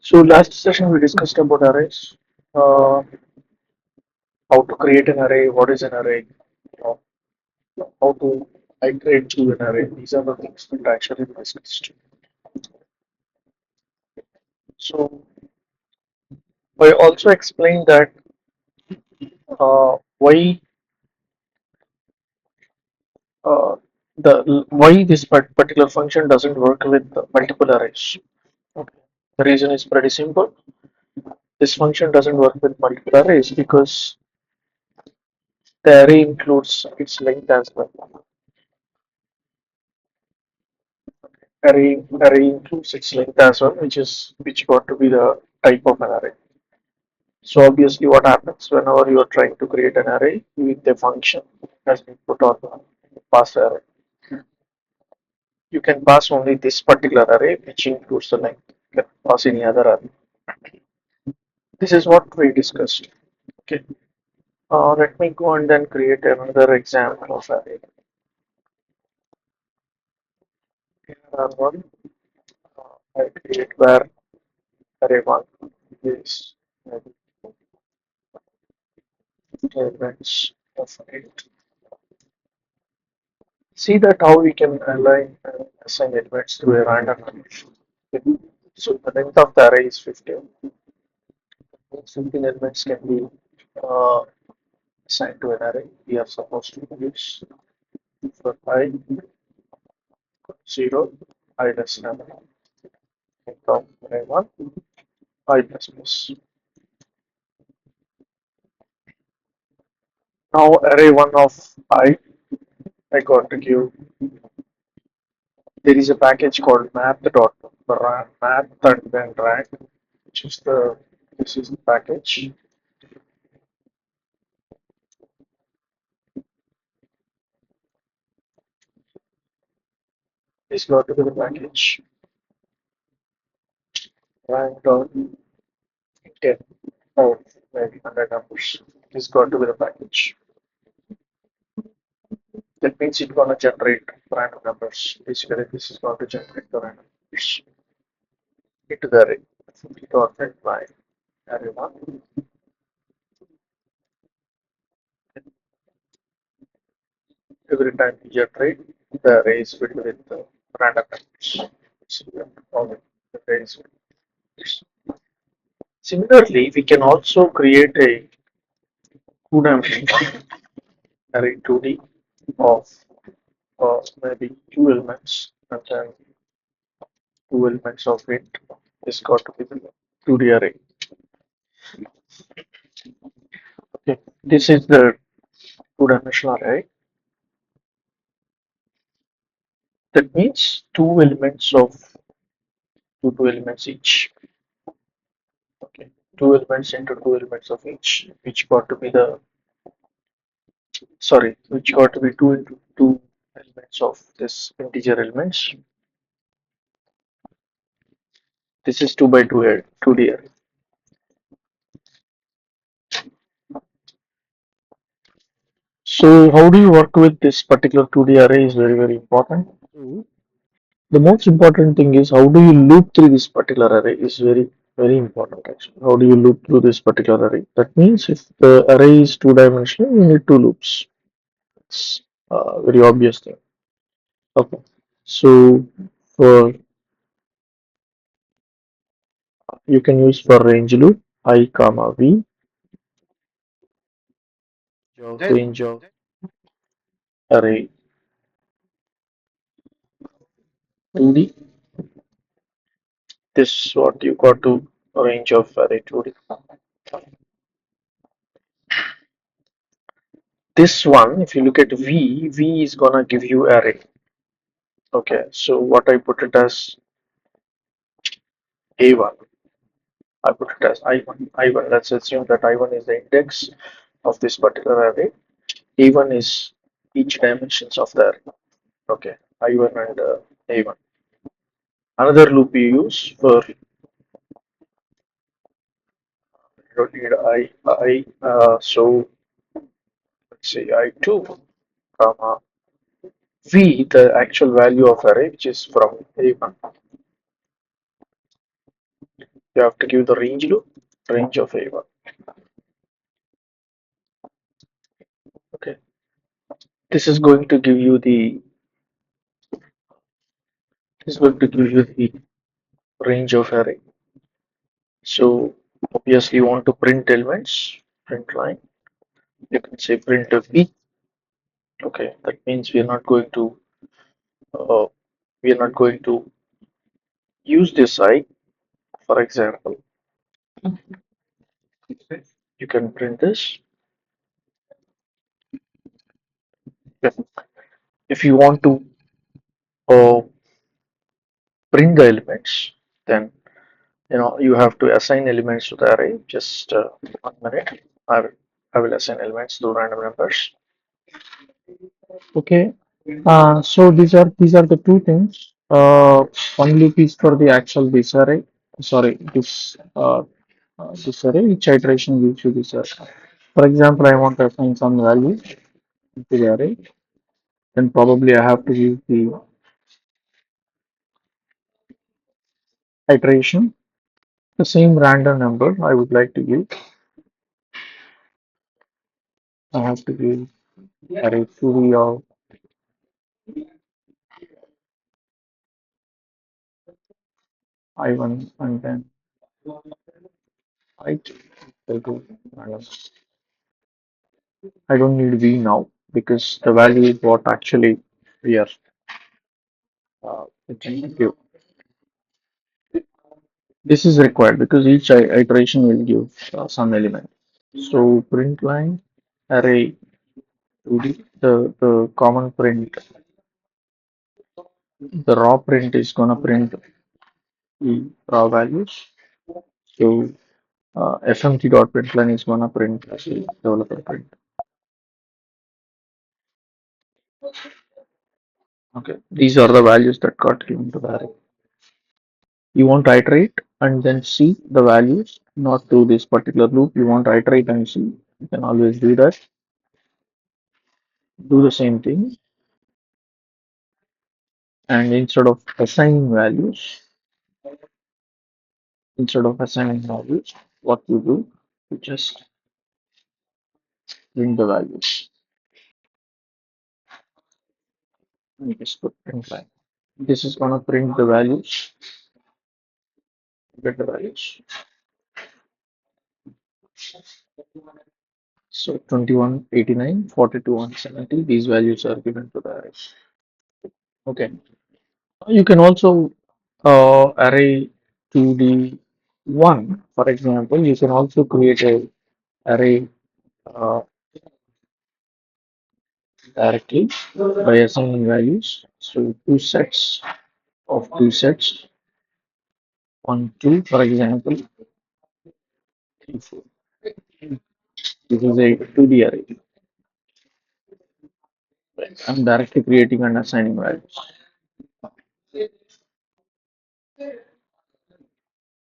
So last session we discussed about arrays, uh, how to create an array, what is an array, uh, how to iterate through an array. These are the things that actually we discussed. So I also explained that uh, why this particular function doesn't work with multiple arrays. Okay. The reason is pretty simple. This function doesn't work with multiple arrays because the array includes its length as well. Array includes its length as well, which got to be the type of an array. So obviously, what happens whenever you are trying to create an array with a function as input or pass array, you can pass only this particular array, which includes the length. You can pass any other array. This is what we discussed. Okay. Let me go and then create another example of array. Here are one. I create where array one is maybe elements of it. See that how we can align and assign elements to a random number. Okay. So the length of the array is 15. 15 elements can be uh, assigned to an array. We are supposed to use for I 0, I less than length of array 1, I plus plus. Now array 1 of I got to give, there is a package called math and then rank, which is this is the package. This got to be the package rank dot 10 or maybe 100 numbers. This got to be the package. That means it's gonna generate random numbers. Basically, this is going to generate the random numbers into the array. Dot net by array one. Every time you generate, the array is filled with random numbers. So you have to follow the array is filled. Similarly, we can also create a two-dimensional array 2D of maybe two elements and then two elements of it is got to be the 2D array. Okay, this is the two-dimensional array. That means two elements each. Okay, two elements into two elements of each, which got to be the which got to be two into two elements of this integer elements. This is two by two here, 2D array. So how do you work with this particular 2D array is very important. The most important thing is how do you loop through this particular array is very important actually. How do you loop through this particular array? That means if the array is two dimensional, you need two loops. It's a very obvious thing. Okay. So for you can use for range loop I comma v range of array 2D. This is what you got to range of array 2D. This one, if you look at v is gonna give you array. Okay, so what I put it as a1. I put it as I1. I1. Let's assume that I1 is the index of this particular array. A1 is each dimensions of the array. Okay, I1 and A1. Another loop you use for you don't need so let's say I2 comma V, the actual value of array which is from A1. You have to give the range loop, range of A1. Okay. This is going to give you the this is going to give you the range of array. So obviously you want to print elements, print line. You can say print of B. Okay, that means uh, we are not going to use this I. For example, you can print this. If you want to uh, print the elements, then you have to assign elements to the array. Just 1 minute. I will I will assign elements to random numbers. Okay. So these are the two things. One loop is for the actual this array. Sorry, this array. Each iteration gives you this array. For example, I want to assign some value to the array. Then probably I have to use the iteration. The same random number I would like to give. I have to give array 2d of I1 and then I2 equal to random. I don't need v now because the value is what actually we are trying to give. This is required because each iteration will give some element. So print line array 2D, the common print, the raw print is gonna print the raw values. So fmt.println is gonna print as a developer print. Okay, these are the values that got given to the array. You want to iterate and then see the values, not through this particular loop. You want to iterate and see. You can always do that. Do the same thing, and instead of assigning values, what you do, you just print the values. And just put print line. This is gonna print the values, get the values. So 21, 89, 42, and 70, these values are given to the array. Okay. You can also array 2D1, for example. You can also create a array uh, directly by assigning values. So two sets, 1, 2, for example, 3, 4. This is a 2D array. I'm directly creating and assigning values.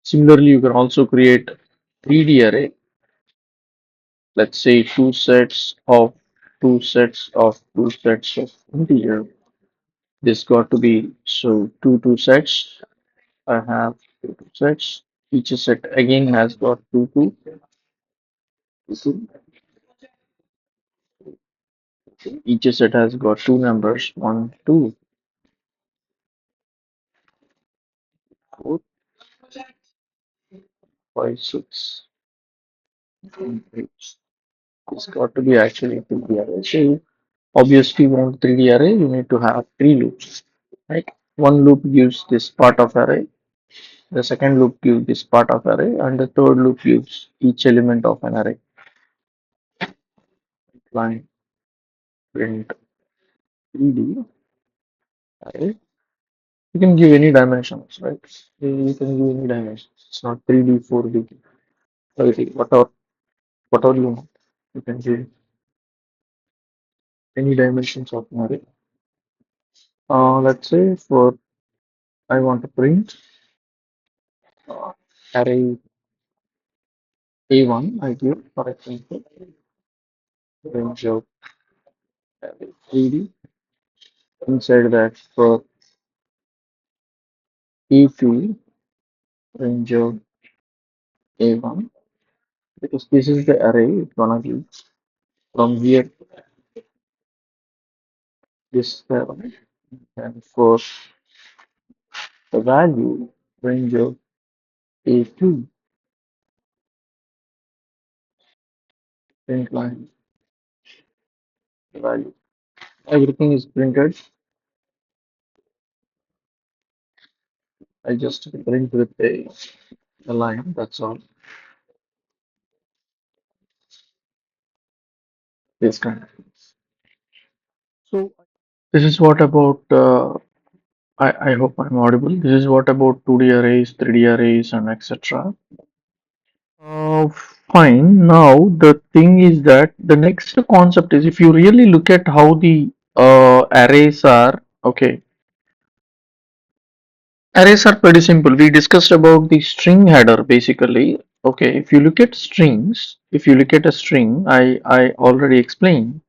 Similarly, you can also create 3D array. Let's say two sets of integer. This got to be so two sets. I have two sets. Each set again has got two. Each set has got two numbers, 1, 2, 4, 5, 6, and 8. It's got to be actually 3D array. So obviously, you want 3D array, you need to have three loops. Right? One loop gives this part of array, the second loop gives this part of array, and the third loop gives each element of an array. Line print 3D array. You can give any dimensions, right? You can give any dimensions. It's not 3D, 4D, 5D, whatever you want. You can give any dimensions of an array. Let's say for I want to print uh, array A1, I give for example range of array 3D. Inside that for A2 range of A1 because this is the array. It's gonna be from here this 7 and for the value range of A2 print line the value. Everything is printed. I just print with a line. That's all. This kind of things. So this is what about. I hope I'm audible. This is what about 2D arrays, 3D arrays, and etc. Fine. Now the thing is that the next concept is if you really look at how the arrays are. Okay, arrays are pretty simple. We discussed about the string header basically. Okay, if you look at strings, if you look at a string, I already explained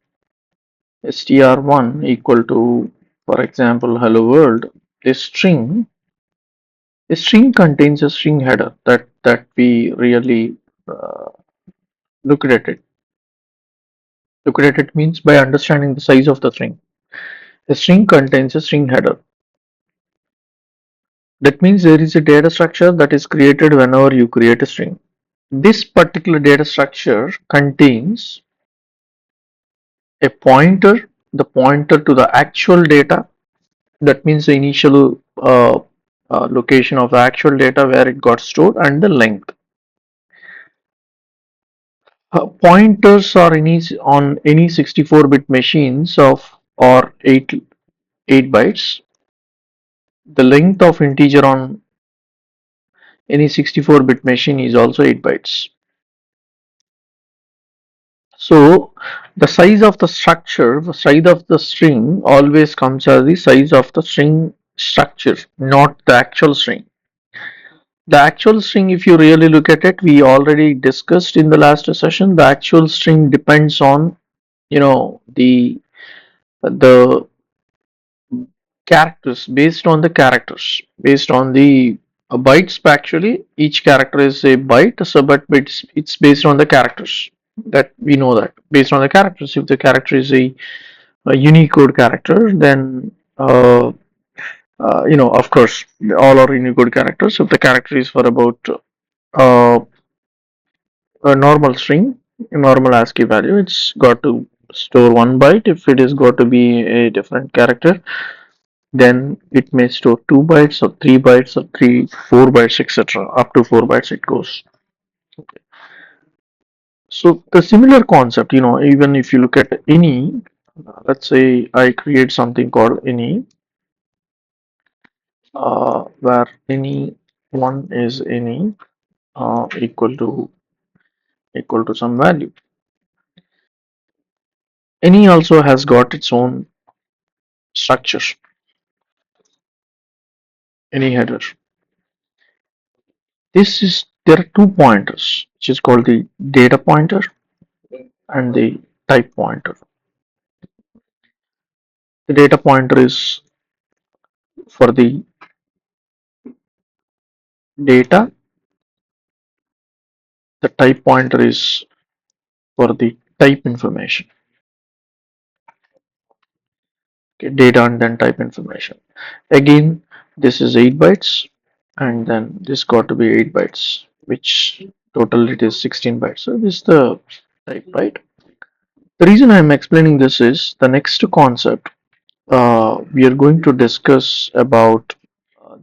str1 equal to, for example, hello world. A string contains a string header that we really uh, look at it. Look at it means by understanding the size of the string. A string contains a string header. That means there is a data structure that is created whenever you create a string. This particular data structure contains a pointer, the pointer to the actual data. That means the initial location of the actual data where it got stored and the length. Pointers are on any 64-bit machines of or 8 bytes. The length of integer on any 64-bit machine is also 8 bytes. So the size of the structure, the size of the string always comes as the size of the string structure, not the actual string. The actual string, if you really look at it, we already discussed in the last session. The actual string depends on, the characters, based on the bytes. Actually, each character is a byte, so but it's based on the characters that we know that based on the characters. If the character is a Unicode character, then of course, all are Unicode characters. If the character is for about uh, a normal string, a normal ASCII value, it's got to store 1 byte. If it is got to be a different character, then it may store 2 bytes or 3 bytes or 4 bytes, etc. Up to 4 bytes it goes. So the similar concept, even if you look at any, let's say I create something called any, where any one is any equal to some value. Any also has got its own structure, any header. There are two pointers, which is called the data pointer and the type pointer. The data pointer is for the data, the type pointer is for the type information. Okay, data and then type information. Again, this is 8 bytes, and then this got to be 8 bytes, which total it is 16 bytes. So this is the type, right? The reason I'm explaining this is the next concept we are going to discuss about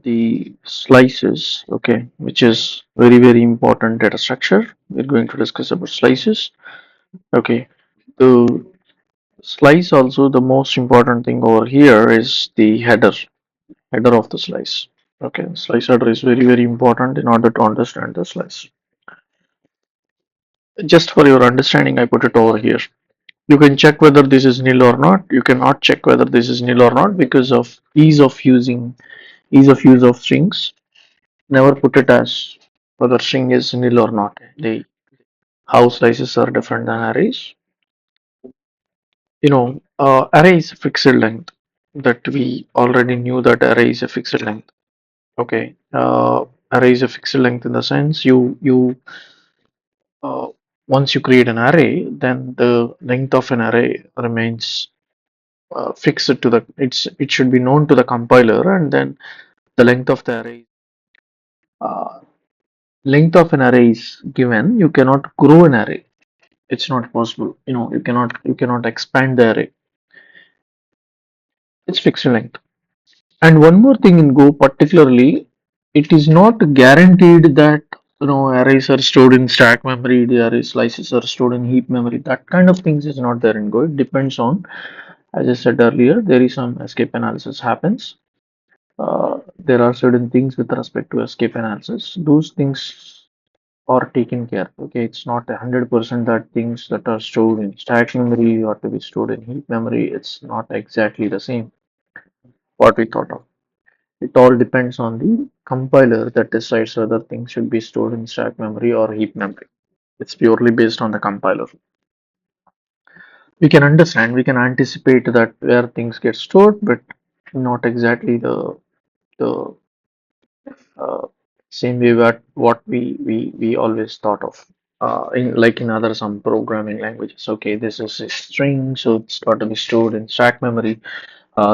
the slices, okay, which is very important data structure. We're going to discuss about slices, okay. The slice also, the most important thing over here is the header of the slice. Okay, slice header is very important in order to understand the slice. Just for your understanding, I put it over here. You can check whether this is nil or not. You cannot check whether this is nil or not because of ease of use of strings. Never put it as whether string is nil or not. The how slices are different than arrays. Array is a fixed length that we already knew that array is a fixed length. Okay. array is a fixed length in the sense uh, once you create an array, then the length of an array remains fixed to the it should be known to the compiler, and then the uh, length of an array is given. You cannot grow an array. It's not possible. You cannot expand the array. It's fixed length. And one more thing in Go particularly, it is not guaranteed that arrays are stored in stack memory, the array slices are stored in heap memory. That kind of things is not there in Go. It depends on, as I said earlier, there is some escape analysis happens. There are certain things with respect to escape analysis. Those things are taken care. Okay, it's not 100% that things that are stored in stack memory or to be stored in heap memory. It's not exactly the same what we thought of. It all depends on the compiler that decides whether things should be stored in stack memory or heap memory. It's purely based on the compiler. We can understand, we can anticipate that where things get stored, but not exactly the uh, same way what we always thought of. In like in other some programming languages. Okay, this is a string, so it's got to be stored in stack memory.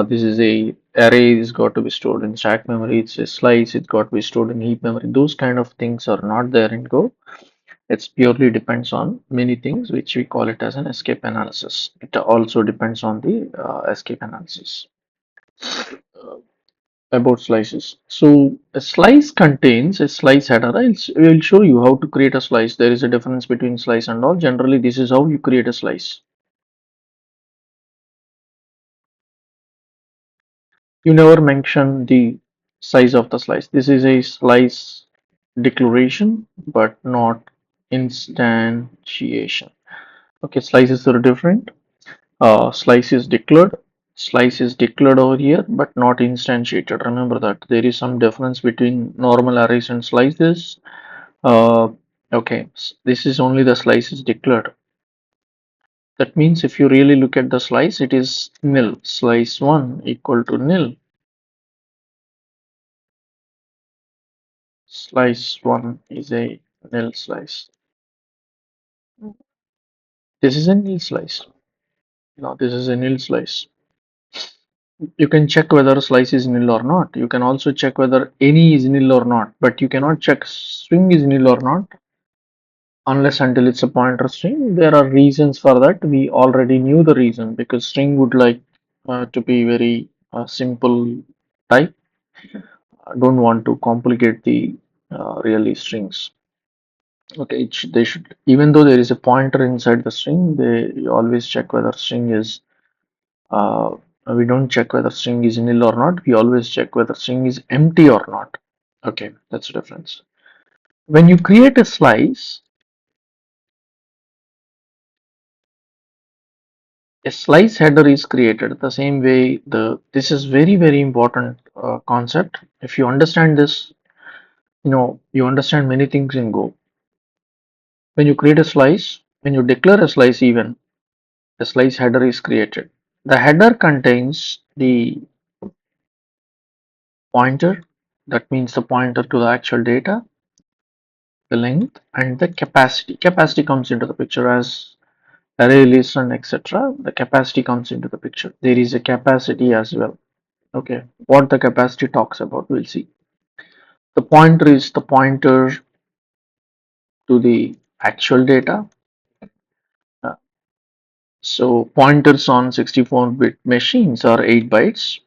This is a array, it's got to be stored in stack memory. It's a slice, it's got to be stored in heap memory. Those kind of things are not there in Go. It's purely depends on many things, which we call it as an escape analysis. It also depends on the escape analysis about slices. So a slice contains a slice header. Will show you how to create a slice. There is a difference between slice and all. Generally, this is how you create a slice. You never mention the size of the slice. This is a slice declaration, but not instantiation. Okay, slices are different. Slice is declared. Slice is declared over here, but not instantiated. Remember that there is some difference between normal arrays and slices. Uh, okay, this is only the slice is declared. That means if you really look at the slice, it is nil. Slice 1 equal to nil. Slice 1 is a nil slice. This is a nil slice. Now this is a nil slice. You can check whether a slice is nil or not. You can also check whether any is nil or not, but you cannot check string is nil or not unless until it's a pointer string. There are reasons for that. We already knew the reason because string would like to be very simple type. I don't want to complicate the really strings. Okay, they should, even though there is a pointer inside the string, they you always check whether string is uh, we don't check whether string is nil or not. We always check whether string is empty or not. Okay, that's the difference. When you create a slice, a slice header is created the same way. This is very important concept. If you understand this, you understand many things in Go. When you create a slice, when you declare a slice, even a slice header is created. The header contains the pointer, that means the pointer to the actual data, the length, and the capacity. Capacity comes into the picture as array listen, etc. The capacity comes into the picture. There is a capacity as well. Okay, what the capacity talks about, we'll see. The pointer is the pointer to the actual data. Uh, so pointers on 64-bit machines are 8 bytes.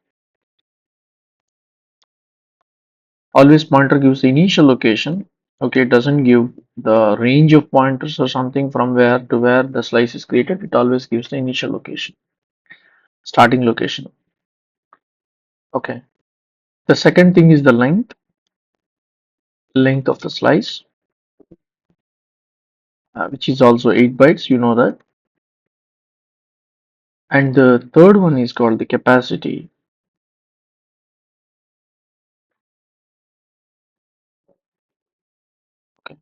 Always pointer gives the initial location. Okay, it doesn't give the range of pointers or something from where to where the slice is created. It always gives the initial location, starting location. Okay. The second thing is the length of the slice, which is also 8 bytes. You know that. And the third one is called the capacity. Okay.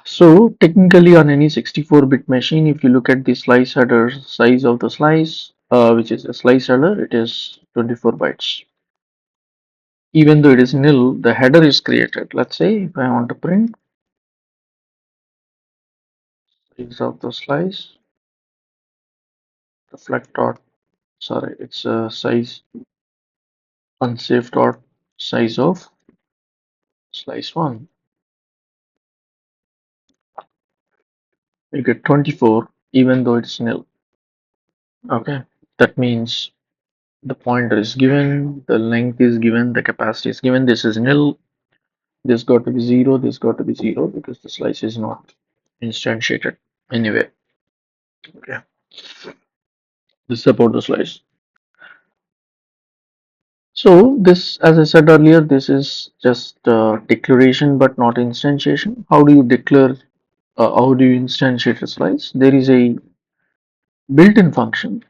So technically on any 64-bit machine, if you look at the slice header size of the slice, which is a slice header, it is 24 bytes. even though it is nil, the header is created. Let's say if I want to print size of the slice, reflect dot, sorry, it's a size unsafe dot size of slice one. You get 24 even though it's nil. Okay, that means the pointer is given, the length is given, the capacity is given. This is nil. This got to be zero. This got to be zero because the slice is not instantiated anyway. Okay, this is about the slice. So this, as I said earlier, this is just declaration but not instantiation. How do you declare? How do you instantiate a slice? There is a built-in function.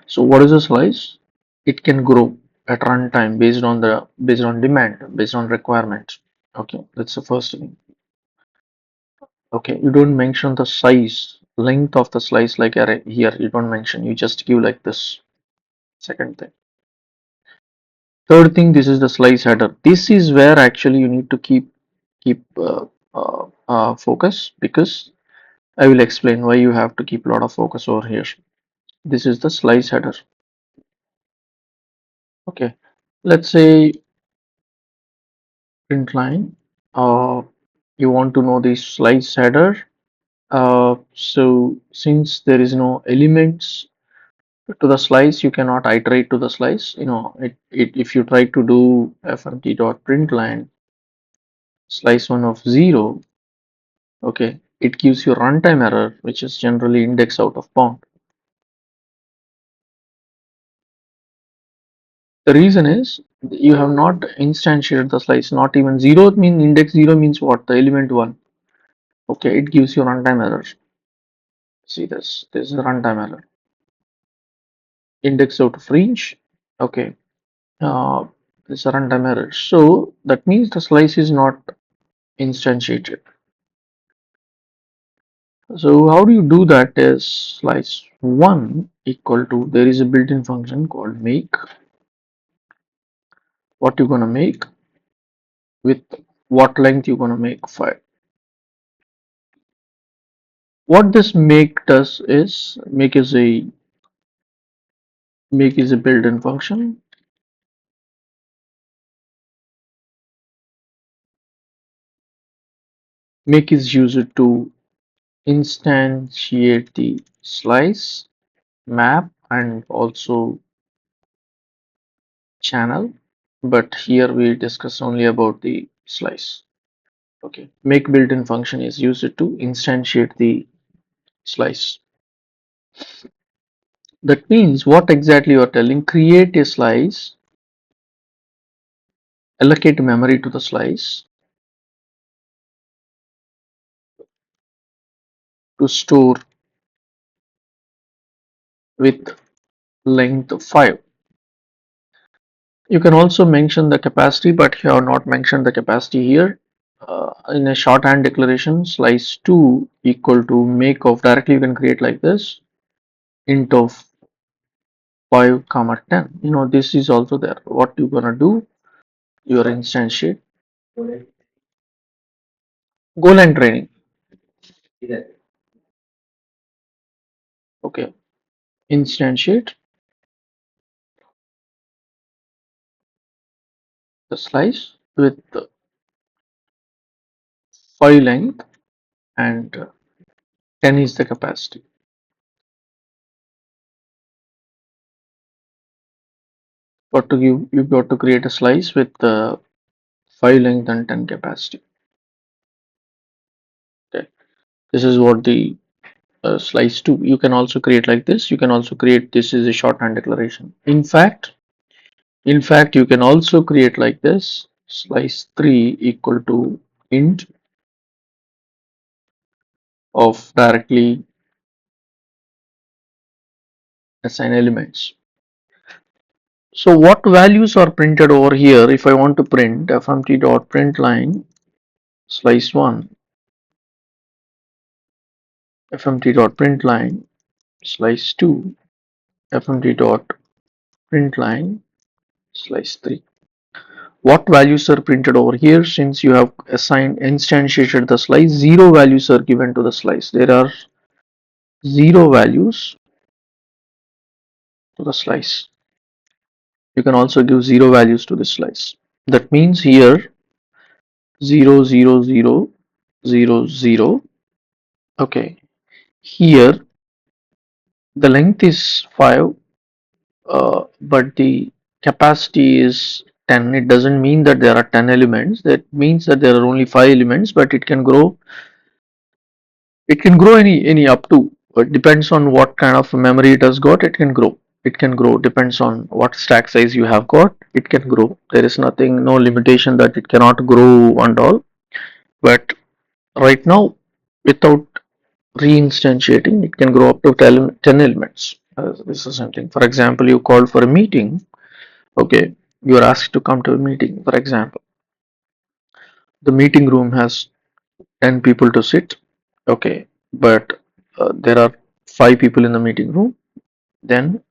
So what is a slice? It can grow at runtime based on demand, based on requirement. Okay, that's the first thing. Okay, you don't mention the size, length of the slice like array here. You don't mention. You just give like this. Second thing. Third thing, this is the slice header. This is where actually you need to keep focus, because I will explain why you have to keep a lot of focus over here. This is the slice header. Okay, let's say print line. You want to know the slice header. So since there is no elements to the slice, you cannot iterate to the slice. If you try to do fmt dot print line slice one of 0, okay, it gives you runtime error, which is generally index out of bound. The reason is you have not instantiated the slice. Not even 0 mean index 0 means what? The element 1. Okay, it gives you runtime error. See this is a runtime error. Index out of range. Okay, this is a runtime error. So that means the slice is not instantiated. So how do you do that? Is slice 1 equal to, there is a built-in function called make. What you're gonna make with what length you're gonna make 5. What this make does is make is a built-in function. Make is used to instantiate the slice, map, and also channel, but here we discuss only about the slice. Okay, make built-in function is used to instantiate the slice. That means what exactly you are telling? Create a slice, allocate memory to the slice to store with length 5. You can also mention the capacity, but you have not mentioned the capacity here. In a shorthand declaration, slice 2 equal to make of, directly you can create like this, int of 5 comma 10. This is also there. What you gonna do? Your instantiate Golang training. Okay, instantiate the slice with the 5 length and 10 is the capacity. Got to give you got to create a slice with 5 length and 10 capacity. Okay, this is what the slice 2. You can also create like this. You can also create, this is a shorthand declaration. In fact, you can also create like this, slice 3 equal to int of directly assign elements. So what values are printed over here? If I want to print fmt dot print line slice 1, fmt dot print line slice 2, fmt dot print line slice 3. What values are printed over here? Since you have assigned instantiated the slice, zero values are given to the slice. There are zero values to the slice. You can also give zero values to the slice. That means here 0 0 0 0 0. Okay, here the length is 5, but the capacity is 10. It doesn't mean that there are 10 elements. That means that there are only 5 elements, but it can grow. It can grow any up to. It depends on what kind of memory it has got. It can grow. It can grow. Depends on what stack size you have got. It can grow. There is nothing, no limitation that it cannot grow and all. But right now, without reinstantiating, it can grow up to 10 elements. This is something. For example, you called for a meeting. Okay, you are asked to come to a meeting. For example, the meeting room has 10 people to sit. Okay, but there are 5 people in the meeting room. Then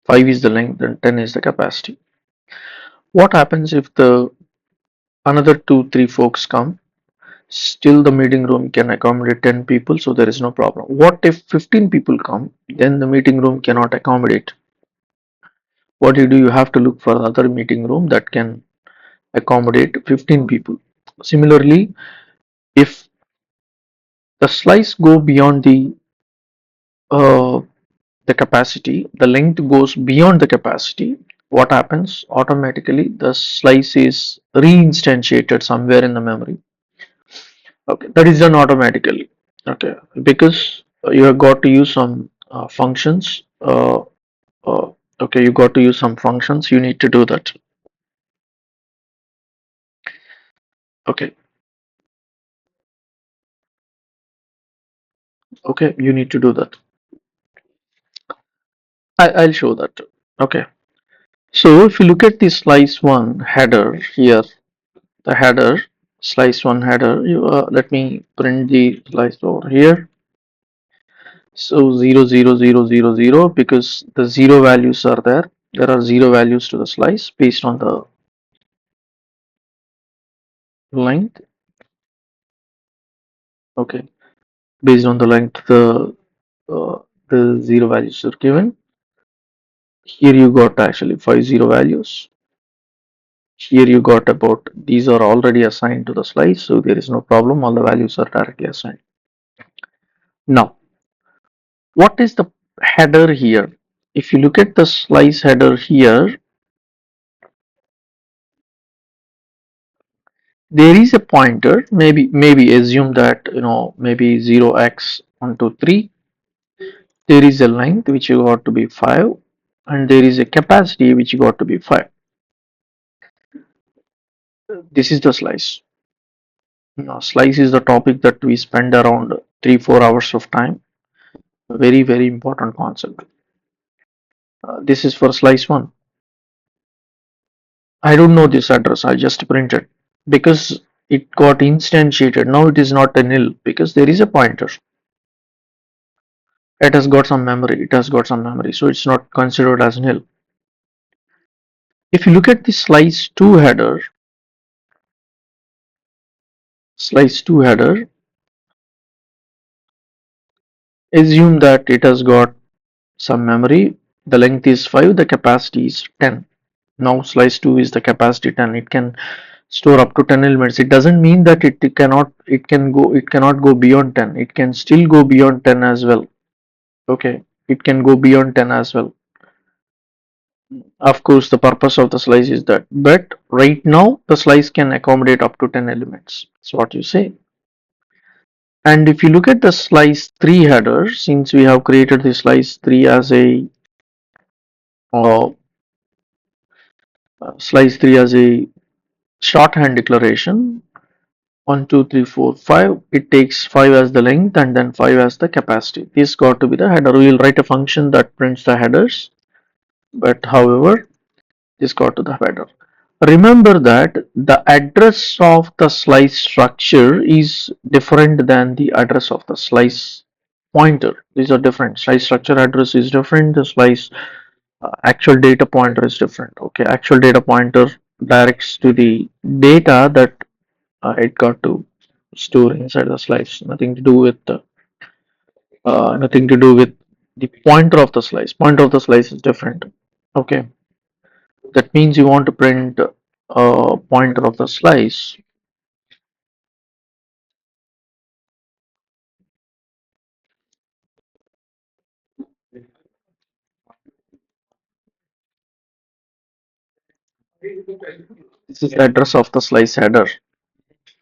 5 is the length and 10 is the capacity. What happens if the another 2 3 folks come? Still the meeting room can accommodate 10 people, so there is no problem. What if 15 people come? Then the meeting room cannot accommodate. What you do, you have to look for another meeting room that can accommodate 15 people. Similarly, if the slice go beyond uh, the capacity, the length goes beyond the capacity, what happens? Automatically the slice is reinstantiated somewhere in the memory. Okay, that is done automatically. Okay, because you have got to use some functions. Uh, okay, you got to use some functions. You need to do that. Okay, okay, you need to do that. I'll show that. Okay, so if you look at the slice one header here, the header slice one header. You let me print the slice over here. So 0 0 0 0 0 because the zero values are there. There are zero values to the slice based on the length. Okay, based on the length, uh, the zero values are given. Here you got actually 5 zero values. Here you got about, these are already assigned to the slice, so there is no problem. All the values are directly assigned. Now, what is the header here? If you look at the slice header here, there is a pointer. Maybe assume that maybe 0x123. There is a length which you got to be 5, and there is a capacity which you got to be 5. This is the slice. Now, slice is the topic that we spend around 3 4 hours of time. Very important concept. This is for slice one. I don't know this address. I just printed because it got instantiated. Now it is not a nil because there is a pointer. It has got some memory. It has got some memory, so it's not considered as nil. If you look at the slice 2 header, assume that it has got some memory. The length is 5, the capacity is 10. Now slice 2 is the capacity 10. It can store up to 10 elements. It doesn't mean that it cannot go beyond 10. It can still go beyond 10 as well. Okay, it can go beyond 10 as well. Of course, the purpose of the slice is that, but right now the slice can accommodate up to 10 elements. That's what you say. And if you look at the slice 3 header, since we have created the slice 3 as a uh, shorthand declaration, 1 2 3 4 5, it takes 5 as the length and then 5 as the capacity. This got to be the header. We will write a function that prints the headers, but however, this got to the header. Remember that the address of the slice structure is different than the address of the slice pointer. These are different. Slice structure address is different. The slice actual data pointer is different. Okay, actual data pointer directs to the data that it got to store inside the slice. Nothing to do with the pointer of the slice. Pointer of the slice is different. Okay, that means you want to print a pointer of the slice. This is the address of the slice header.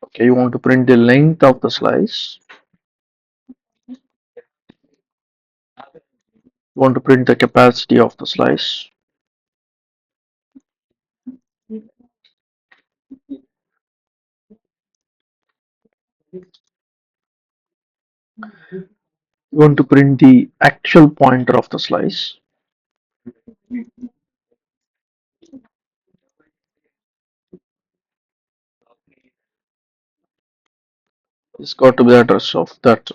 Okay, you want to print the length of the slice. You want to print the capacity of the slice. You want to print the actual pointer of the slice. It's got to be the address of that.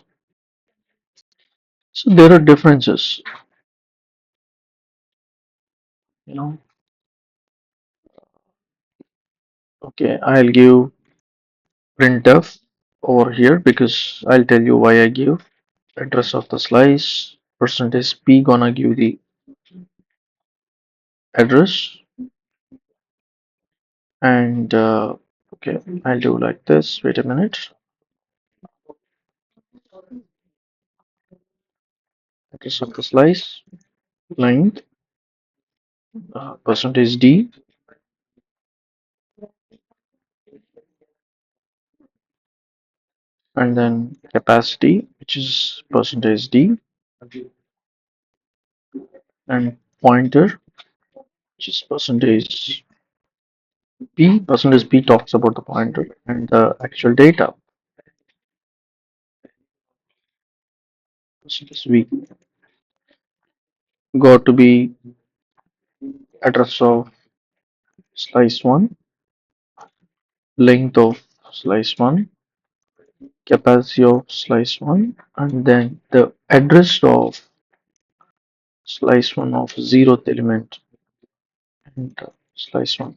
So there are differences. You know. Okay, I'll give printf over here because I'll tell you why I give address of the slice. Percentage p gonna give the address, and okay, I'll do like this. Wait a minute. Address of the slice length percentage d, and then capacity, which is percentage d, and pointer, which is percentage p. Percentage p talks about the pointer, and the actual data, percentage v, got to be address of slice 1, length of slice 1, capacity of slice 1, and then the address of slice 1 of zeroth element, and slice 1.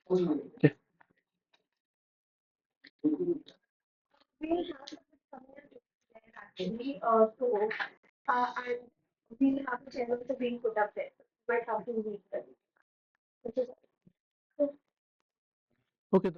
Okay. Okay.